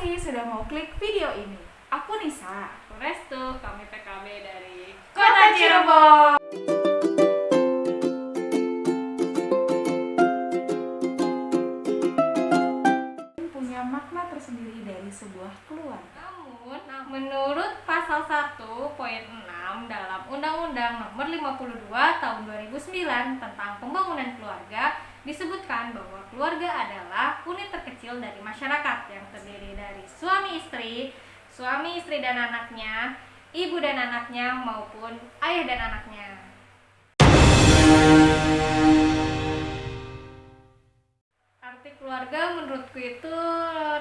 kasih sudah mau klik video ini. Aku Nisa, Restu, kami PKB dari Kota Cirebon. Punya makna tersendiri dari sebuah keluarga. Namun, menurut pasal 1 poin 6 dalam Undang-Undang Nomor 52 Tahun 2009 tentang Pembangunan Keluarga, disebutkan bahwa keluarga adalah unit terkecil dari masyarakat yang terdiri dari suami istri dan anaknya, ibu dan anaknya maupun ayah dan anaknya. Arti keluarga menurutku itu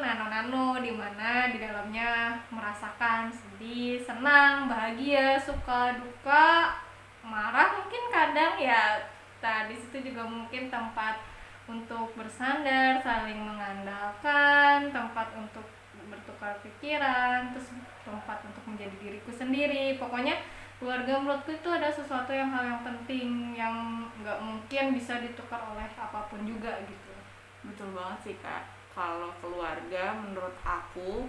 nano-nano, di mana di dalamnya merasakan sedih, senang, bahagia, suka, duka, marah mungkin kadang ya. Di situ juga mungkin tempat untuk bersandar, saling mengandalkan, tempat untuk bertukar pikiran, terus tempat untuk menjadi diriku sendiri. Pokoknya keluarga menurutku itu ada sesuatu hal yang penting yang nggak mungkin bisa ditukar oleh apapun juga gitu. Betul banget sih Kak. Kalau keluarga menurut aku,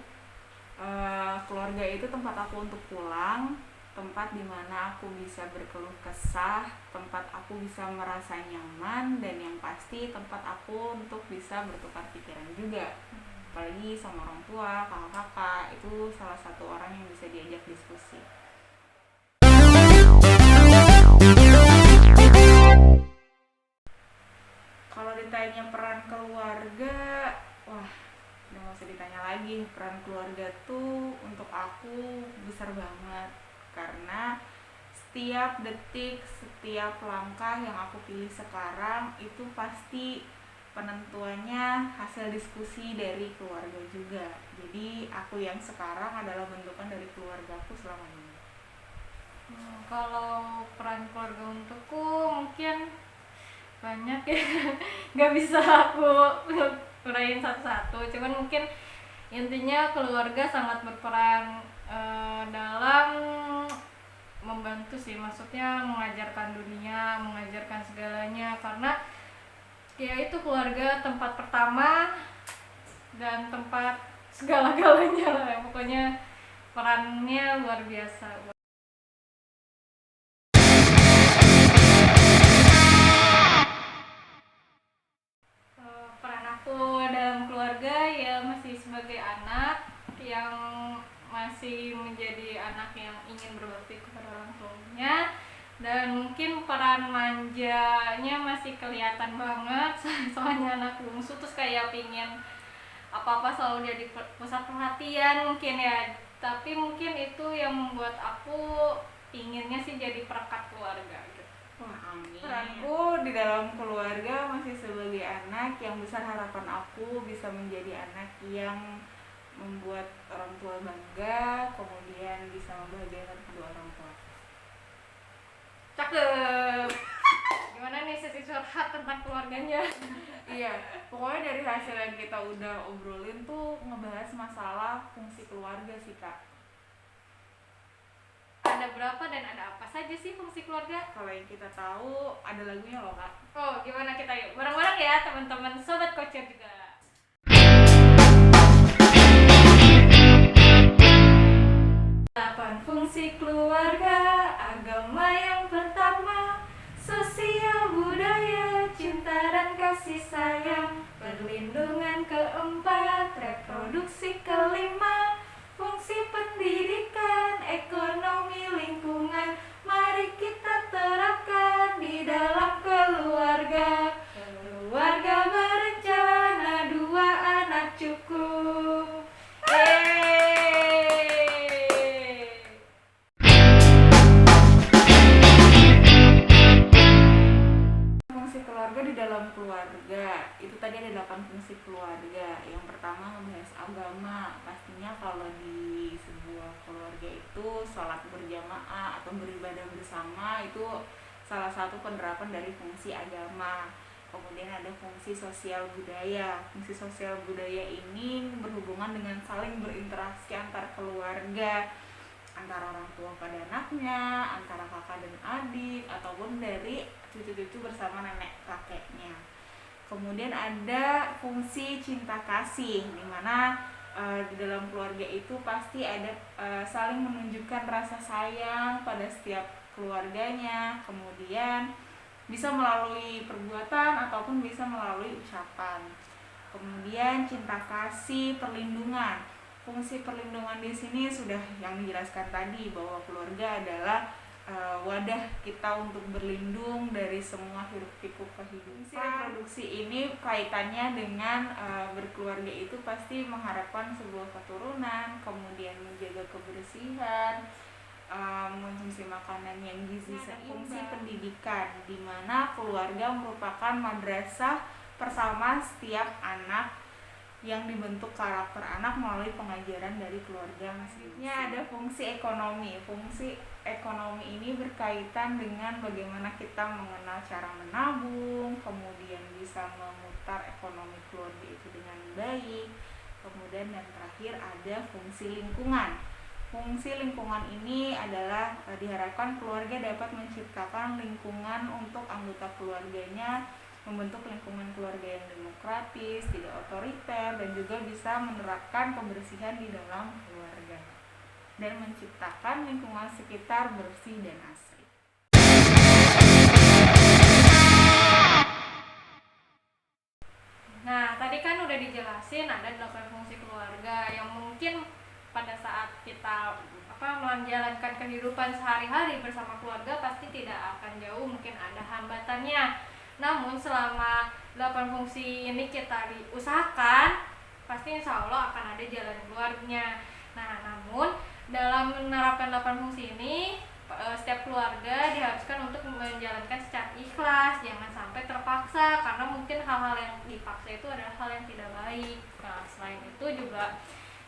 keluarga itu tempat aku untuk pulang, tempat dimana aku bisa berkeluh kesah, tempat aku bisa merasa nyaman, dan yang pasti tempat aku untuk bisa bertukar pikiran juga. Apalagi sama orang tua, kakak-kakak, itu salah satu orang yang bisa diajak diskusi. Kalau ditanya peran keluarga, wah, udah gak usah ditanya lagi. Peran keluarga tuh untuk aku besar banget, karena setiap detik, setiap langkah yang aku pilih sekarang itu pasti penentuannya hasil diskusi dari keluarga juga. Jadi aku yang sekarang adalah bentukan dari keluargaku selama ini. Kalau peran keluarga untukku mungkin banyak ya, nggak bisa aku uraiin satu-satu. Cuman mungkin intinya keluarga sangat berperan dalam membantu sih, maksudnya mengajarkan dunia, mengajarkan segalanya, karena ya itu keluarga tempat pertama dan tempat segala-galanya lah. Pokoknya perannya luar biasa. Peran aku dalam keluarga ya masih sebagai anak yang masih menjadi anak yang ingin berbakti kepada orang tuanya, dan mungkin peran manjanya masih kelihatan banget. Soalnya anak bungsu terus kayak pingin apa-apa selalu jadi pusat perhatian mungkin ya, tapi mungkin itu yang membuat aku inginnya sih jadi perekat keluarga gitu. Wah, amin. Peranku di dalam keluarga masih sebagai anak yang besar harapan aku bisa menjadi anak yang membuat orang tua bangga, kemudian bisa membahagiakan kedua orang tua. Cakep. Gimana nih sesi curhat tentang keluarganya? Iya, pokoknya dari hasil yang kita udah obrolin tuh ngebahas masalah fungsi keluarga sih Kak. Ada berapa dan ada apa saja sih fungsi keluarga? Kalau yang kita tahu ada lagunya loh Kak. Oh, gimana kita yuk bareng-bareng ya teman-teman sobat Kocer juga. 8 fungsi keluarga, agama yang pertama, sosial budaya, cinta dan kasih sayang, perlindungan keempat, reproduksi kelima, fungsi pendidikan, ekonomi lingkungan, mari kita terapkan di dalam keluarga. Keluarga berencana 2 anak cukup. Fungsi keluarga di dalam keluarga itu tadi ada 8 fungsi keluarga. Yang pertama membahas agama. Pastinya kalau di sebuah keluarga itu sholat berjamaah atau beribadah bersama itu salah satu penerapan dari fungsi agama. Kemudian ada fungsi sosial budaya. Fungsi sosial budaya ini berhubungan dengan saling berinteraksi antar keluarga, antara orang tua pada anaknya, antara kakak dan adik, ataupun dari cucu-cucu bersama nenek kakeknya. Kemudian ada fungsi cinta kasih, dimana di dalam keluarga itu pasti ada saling menunjukkan rasa sayang pada setiap keluarganya, kemudian bisa melalui perbuatan ataupun bisa melalui ucapan. Kemudian cinta kasih, perlindungan. Fungsi perlindungan di sini sudah yang dijelaskan tadi, bahwa keluarga adalah wadah kita untuk berlindung dari semua hiruk-pikuk kehidupan. Reproduksi ini kaitannya dengan berkeluarga itu pasti mengharapkan sebuah keturunan, kemudian menjaga kebersihan, mengonsumsi makanan yang gizi. Fungsi pendidikan, di mana keluarga merupakan madrasah bersama setiap anak yang dibentuk karakter anak melalui pengajaran dari keluarga masing-masing. Ada fungsi ekonomi. Fungsi ekonomi ini berkaitan dengan bagaimana kita mengenal cara menabung, kemudian bisa memutar ekonomi keluarga itu dengan baik. Kemudian yang terakhir ada fungsi lingkungan. Fungsi lingkungan ini adalah diharapkan keluarga dapat menciptakan lingkungan untuk anggota keluarganya, membentuk lingkungan keluarga yang demokratis, tidak otoriter, dan juga bisa menerapkan kebersihan di dalam keluarga dan menciptakan lingkungan sekitar bersih dan asri. Nah, tadi kan udah dijelasin ada 8 fungsi keluarga yang mungkin pada saat kita menjalankan kehidupan sehari-hari bersama keluarga pasti tidak akan jauh, mungkin ada hambatannya. Namun selama 8 fungsi ini kita diusahakan, pasti insya Allah akan ada jalan keluarnya. Nah, namun dalam menerapkan 8 fungsi ini, setiap keluarga diharuskan untuk menjalankan secara ikhlas, jangan sampai terpaksa, karena mungkin hal-hal yang dipaksa itu adalah hal yang tidak baik. Nah, selain itu juga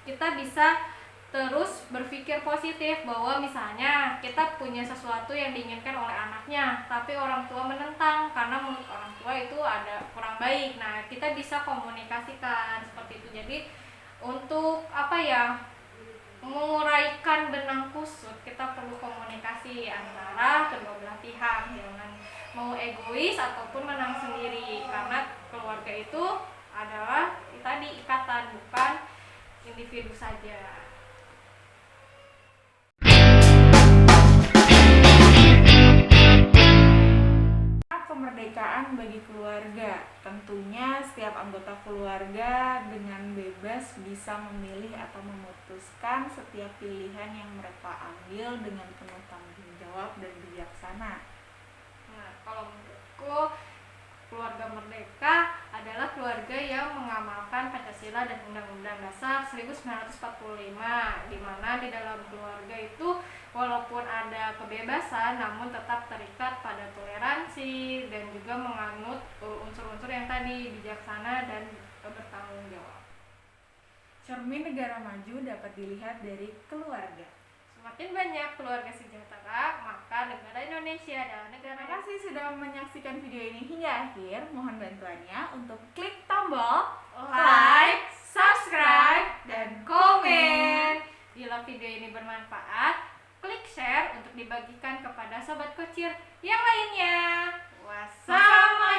kita bisa terus berpikir positif, bahwa misalnya kita punya sesuatu yang diinginkan oleh anaknya tapi orang tua menentang karena menurut orang tua itu ada kurang baik. Nah, kita bisa komunikasikan seperti itu. Jadi untuk menguraikan benang kusut, kita perlu komunikasi antara kedua belah pihak, jangan mau egois ataupun menang sendiri, karena keluarga itu adalah tadi ikatan, bukan individu saja. Kemerdekaan bagi keluarga, tentunya setiap anggota keluarga dengan bebas bisa memilih atau memutuskan setiap pilihan yang mereka ambil dengan penuh tanggung jawab dan bijaksana. Nah, kalau menurutku keluarga merdeka adalah keluarga yang mengamalkan Pancasila dan Undang-Undang Dasar 1945, di mana di dalam keluarga itu walaupun ada kebebasan namun tetap terikat pada toleransi dan juga menganut unsur-unsur yang tadi, bijaksana dan bertanggung jawab. Cermin negara maju dapat dilihat dari keluarga. Semakin banyak keluarga sejahtera, maka negara Indonesia adalah negara. Terima kasih sudah menyaksikan video ini hingga akhir. Mohon bantuannya untuk klik tombol like, subscribe, dan komen. Bila video ini bermanfaat, klik share untuk dibagikan kepada sobat kocir yang lainnya. Wassalamualaikum.